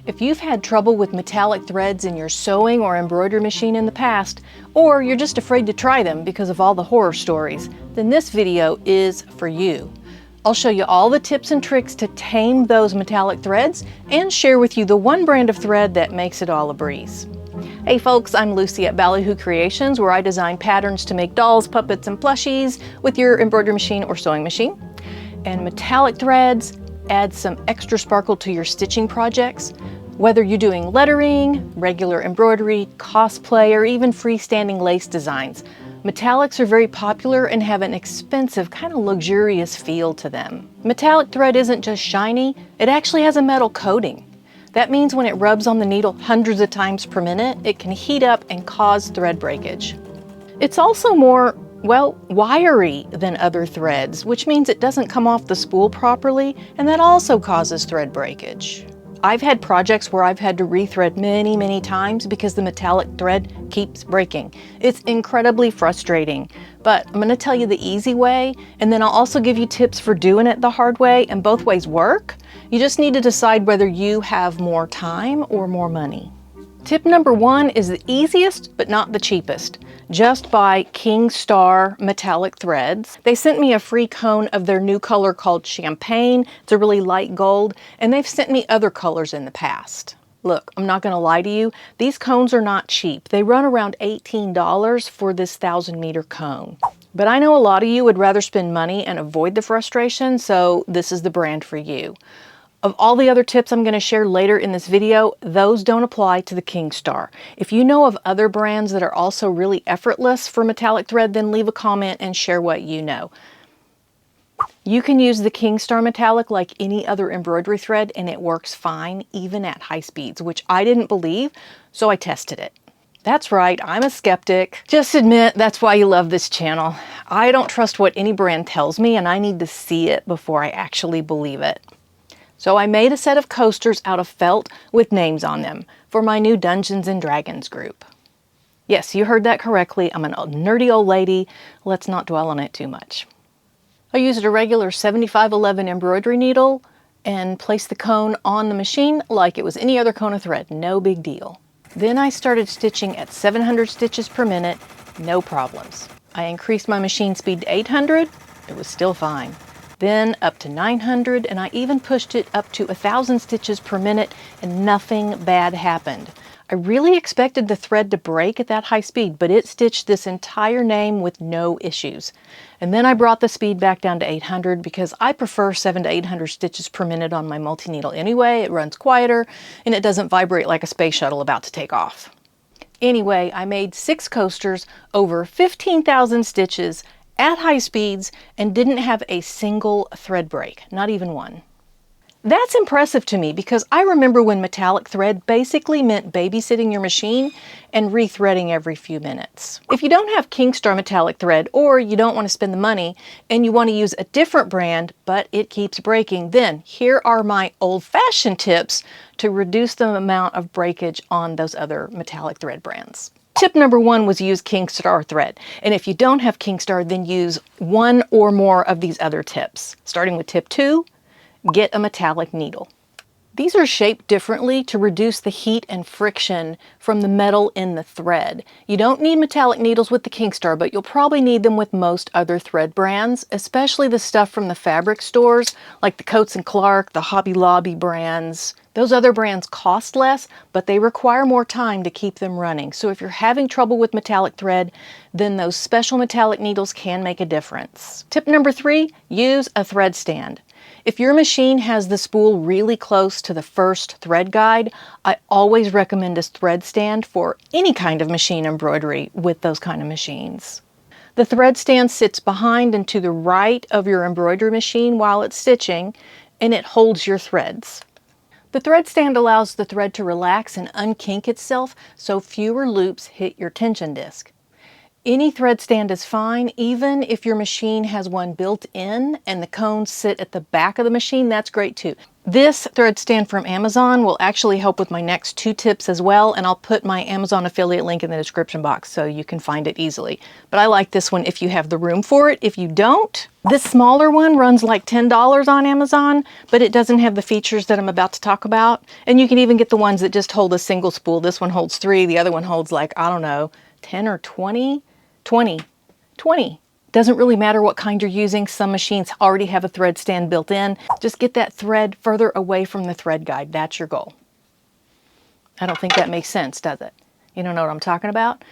If you've had trouble with metallic threads in your sewing or embroidery machine in the past, or you're just afraid to try them because of all the horror stories, then this video is for you. I'll show you all the tips and tricks to tame those metallic threads and share with you the one brand of thread that makes it all a breeze. Hey folks, I'm Lucy at Ballyhoo Creations, where I design patterns to make dolls, puppets, and plushies with your embroidery machine or sewing machine. And metallic threads add some extra sparkle to your stitching projects. Whether you're doing lettering, regular embroidery, cosplay, or even freestanding lace designs, metallics are very popular and have an expensive, kind of luxurious feel to them. Metallic thread isn't just shiny, it actually has a metal coating. That means when it rubs on the needle hundreds of times per minute, it can heat up and cause thread breakage. It's also more, well, wiry than other threads, which means it doesn't come off the spool properly, and that also causes thread breakage. I've had projects where I've had to rethread many times because the metallic thread keeps breaking. It's incredibly frustrating, but I'm going to tell you the easy way, and then I'll also give you tips for doing it the hard way, and both ways work. You just need to decide whether you have more time or more money. Tip number one is the easiest, but not the cheapest. Just buy King Star metallic threads. They sent me a free cone of their new color called Champagne. It's a really light gold, and they've sent me other colors in the past. Look, I'm not gonna lie to you, these cones are not cheap. They run around $18 for this 1,000-meter cone. But I know a lot of you would rather spend money and avoid the frustration, so this is the brand for you. Of all the other tips I'm going to share later in this video, those don't apply to the King Star. If you know of other brands that are also really effortless for metallic thread, then leave a comment and share what you know. You can use the King Star metallic like any other embroidery thread and it works fine, even at high speeds, which I didn't believe, so I tested it. That's right, I'm a skeptic. Just admit that's why you love this channel. I don't trust what any brand tells me and I need to see it before I actually believe it. So I made a set of coasters out of felt with names on them for my new Dungeons and Dragons group. Yes, you heard that correctly. I'm a nerdy old lady. Let's not dwell on it too much. I used a regular 7511 embroidery needle and placed the cone on the machine like it was any other cone of thread. No big deal. Then I started stitching at 700 stitches per minute, no problems. I increased my machine speed to 800. It was still fine. Then up to 900, and I even pushed it up to 1,000 stitches per minute, and nothing bad happened. I really expected the thread to break at that high speed, but it stitched this entire name with no issues. And then I brought the speed back down to 800 because I prefer 700 to 800 stitches per minute on my multi-needle anyway. It runs quieter, and it doesn't vibrate like a space shuttle about to take off. Anyway, I made 6 coasters over 15,000 stitches at high speeds and didn't have a single thread break, not even one. That's impressive to me because I remember when metallic thread basically meant babysitting your machine and rethreading every few minutes. If you don't have King Star metallic thread or you don't want to spend the money and you want to use a different brand but it keeps breaking, then here are my old-fashioned tips to reduce the amount of breakage on those other metallic thread brands. Tip number one was use King Star thread. And if you don't have King Star, then use one or more of these other tips. Starting with tip 2, get a metallic needle. These are shaped differently to reduce the heat and friction from the metal in the thread. You don't need metallic needles with the King Star, but you'll probably need them with most other thread brands, especially the stuff from the fabric stores, like the Coats & Clark, the Hobby Lobby brands. Those other brands cost less, but they require more time to keep them running. So if you're having trouble with metallic thread, then those special metallic needles can make a difference. Tip number 3, use a thread stand. If your machine has the spool really close to the first thread guide, I always recommend a thread stand for any kind of machine embroidery with those kind of machines. The thread stand sits behind and to the right of your embroidery machine while it's stitching, and it holds your threads. The thread stand allows the thread to relax and unkink itself so fewer loops hit your tension disc. Any thread stand is fine, even if your machine has one built in and the cones sit at the back of the machine, that's great too. This thread stand from Amazon will actually help with my next 2 tips as well, and I'll put my Amazon affiliate link in the description box so you can find it easily. But I like this one if you have the room for it. If you don't, this smaller one runs like $10 on Amazon, but it doesn't have the features that I'm about to talk about. And you can even get the ones that just hold a single spool. This one holds 3, the other one holds like, I don't know, 10 or 20? 20. Doesn't really matter what kind you're using. Some machines already have a thread stand built in. Just get that thread further away from the thread guide. That's your goal. I don't think that makes sense, does it? You don't know what I'm talking about?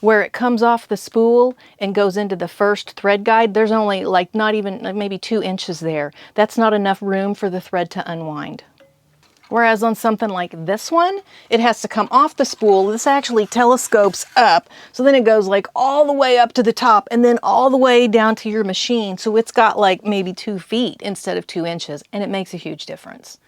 Where it comes off the spool and goes into the first thread guide, there's only like not even like maybe 2 inches there. That's not enough room for the thread to unwind. Whereas on something like this one, it has to come off the spool. This actually telescopes up. So then it goes like all the way up to the top and then all the way down to your machine. So it's got like maybe 2 feet instead of 2 inches, and it makes a huge difference.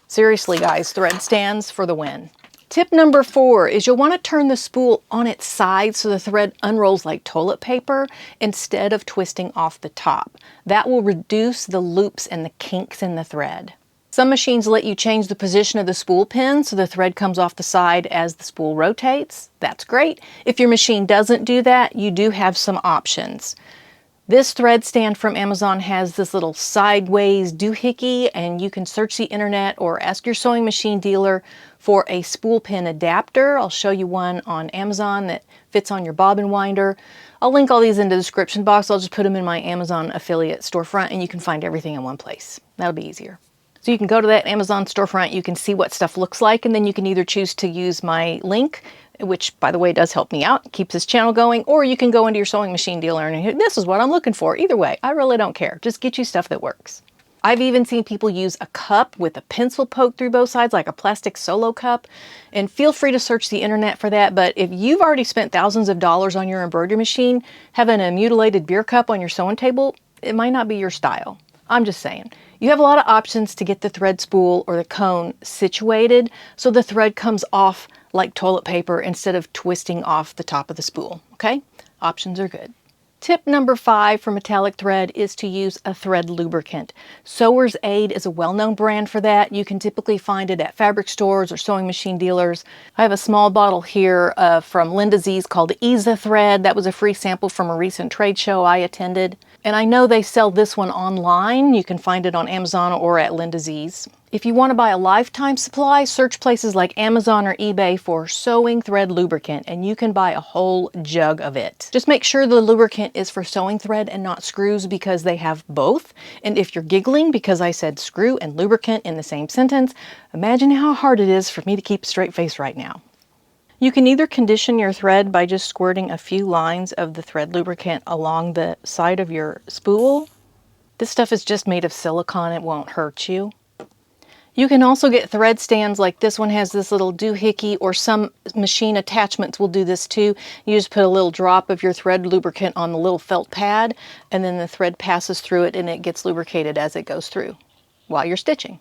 Seriously guys, thread stands for the win. Tip number 4 is you'll want to turn the spool on its side so the thread unrolls like toilet paper instead of twisting off the top. That will reduce the loops and the kinks in the thread. Some machines let you change the position of the spool pin so the thread comes off the side as the spool rotates. That's great. If your machine doesn't do that, you do have some options. This thread stand from Amazon has this little sideways doohickey, and you can search the internet or ask your sewing machine dealer for a spool pin adapter. I'll show you one on Amazon that fits on your bobbin winder. I'll link all these in the description box. I'll just put them in my Amazon affiliate storefront and you can find everything in one place. That'll be easier. So you can go to that Amazon storefront, you can see what stuff looks like, and then you can either choose to use my link, which by the way does help me out, keeps this channel going, or you can go into your sewing machine dealer and this is what I'm looking for. Either way, I really don't care. Just get you stuff that works. I've even seen people use a cup with a pencil poked through both sides, like a plastic solo cup, and feel free to search the internet for that. But if you've already spent thousands of dollars on your embroidery machine, having a mutilated beer cup on your sewing table, it might not be your style. I'm just saying. You have a lot of options to get the thread spool or the cone situated so the thread comes off like toilet paper instead of twisting off the top of the spool, okay? Options are good. Tip number 5 for metallic thread is to use a thread lubricant. Sewer's Aid is a well-known brand for that. You can typically find it at fabric stores or sewing machine dealers. I have a small bottle here from Linda Z's called Ease Thread. That was a free sample from a recent trade show I attended. And I know they sell this one online. You can find it on Amazon or at Linda Z's. If you want to buy a lifetime supply, search places like Amazon or eBay for sewing thread lubricant, and you can buy a whole jug of it. Just make sure the lubricant is for sewing thread and not screws, because they have both. And if you're giggling because I said screw and lubricant in the same sentence, imagine how hard it is for me to keep a straight face right now. You can either condition your thread by just squirting a few lines of the thread lubricant along the side of your spool. This stuff is just made of silicone, it won't hurt you. You can also get thread stands like this one has this little doohickey, or some machine attachments will do this too. You just put a little drop of your thread lubricant on the little felt pad, and then the thread passes through it and it gets lubricated as it goes through while you're stitching.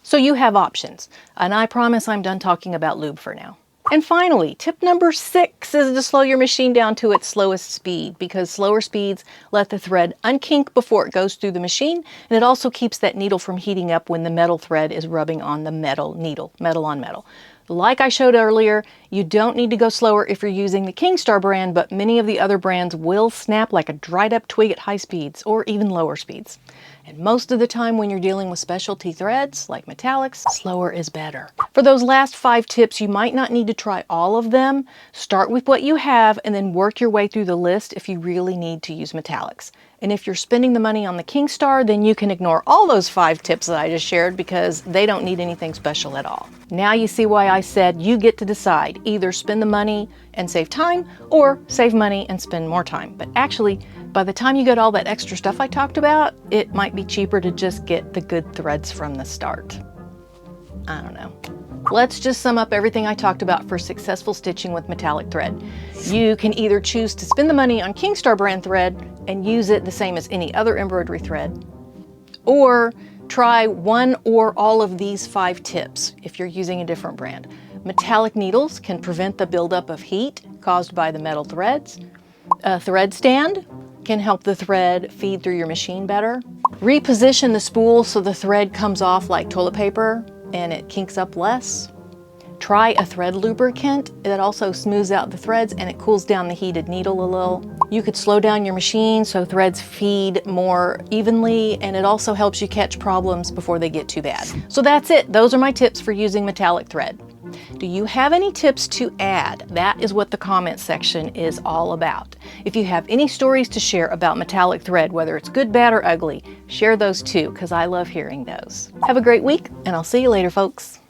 So you have options, and I promise I'm done talking about lube for now. And finally, tip number 6 is to slow your machine down to its slowest speed, because slower speeds let the thread unkink before it goes through the machine, and it also keeps that needle from heating up when the metal thread is rubbing on the metal needle, metal on metal. Like I showed earlier, you don't need to go slower if you're using the Kingstar brand, but many of the other brands will snap like a dried up twig at high speeds or even lower speeds. And most of the time when you're dealing with specialty threads like metallics, slower is better. For those last 5 tips, you might not need to try all of them. Start with what you have and then work your way through the list if you really need to use metallics. And if you're spending the money on the Kingstar, then you can ignore all those 5 tips that I just shared, because they don't need anything special at all. Now you see why I said you get to decide. Either spend the money and save time, or save money and spend more time. But actually, by the time you get all that extra stuff I talked about, it might be cheaper to just get the good threads from the start. I don't know. Let's just sum up everything I talked about for successful stitching with metallic thread. You can either choose to spend the money on Kingstar brand thread and use it the same as any other embroidery thread, or try one or all of these 5 tips if you're using a different brand. Metallic needles can prevent the buildup of heat caused by the metal threads. A thread stand can help the thread feed through your machine better. Reposition the spool so the thread comes off like toilet paper and it kinks up less. Try a thread lubricant that also smooths out the threads and it cools down the heated needle a little. You could slow down your machine so threads feed more evenly, and it also helps you catch problems before they get too bad. So that's it. Those are my tips for using metallic thread. Do you have any tips to add? That is what the comments section is all about. If you have any stories to share about metallic thread, whether it's good, bad, or ugly, share those too, because I love hearing those. Have a great week, and I'll see you later, folks.